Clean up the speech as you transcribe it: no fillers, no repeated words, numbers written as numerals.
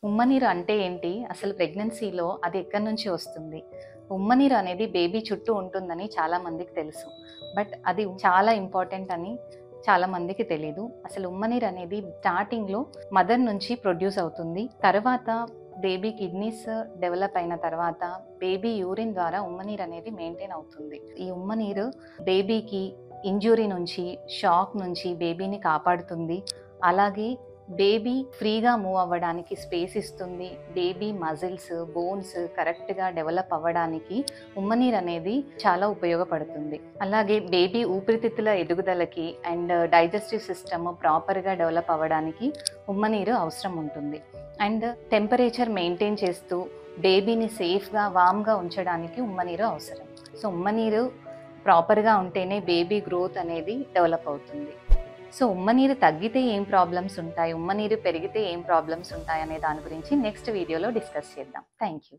ఉమ్మనీరు అంటే ఏంటి? అసలు ప్రెగ్నెన్సీలో అది ఎక్కడి నుంచి వస్తుంది? ఉమ్మనీరు అనేది బేబీ చుట్టూ ఉంటుందని చాలా మందికి తెలుసు. బట్ అది చాలా ఇంపార్టెంట్ అని చాలా మందికి తెలీదు. అసలు ఉమ్మనీరు అనేది స్టార్టింగ్‌లో మదర్ నుంచి ప్రొడ్యూస్ అవుతుంది. తర్వాత బేబీ కిడ్నీస్ డెవలప్ అయిన తర్వాత బేబీ యూరిన్ ద్వారా ఉమ్మనీరు అనేది మెయింటైన్ అవుతుంది. ఈ ఉమ్మనీరు బేబీకి ఇంజ్యూరీ నుంచి, షాక్ నుంచి బేబీని కాపాడుతుంది. అలాగే బేబీ ఫ్రీగా మూవ్ అవ్వడానికి స్పేస్ ఇస్తుంది. బేబీ మజిల్స్, బోన్స్ కరెక్ట్‌గా డెవలప్ అవ్వడానికి ఉమ్మనీరు అనేది చాలా ఉపయోగపడుతుంది. అలాగే బేబీ ఊపిరితిత్తుల ఎదుగుదలకి అండ్ డైజెస్టివ్ సిస్టమ్ ప్రాపర్‌గా డెవలప్ అవ్వడానికి ఉమ్మనీరు అవసరం ఉంటుంది. అండ్ టెంపరేచర్ మెయింటైన్ చేస్తూ బేబీని సేఫ్‌గా, వార్మ్‌గా ఉంచడానికి ఉమ్మనీరు అవసరం. సో, ఉమ్మనీరు ప్రాపర్‌గా ఉంటేనే బేబీ గ్రోత్ అనేది డెవలప్ అవుతుంది. సో, ఉమ్మనీరు తగ్గితే ఏం ప్రాబ్లమ్స్ ఉంటాయి? ఉమ్మనీరు పెరిగితే ఏం ప్రాబ్లమ్స్ ఉంటాయి? అనే దాని గురించి నెక్స్ట్ వీడియోలో డిస్కస్ చేద్దాం. Thank you.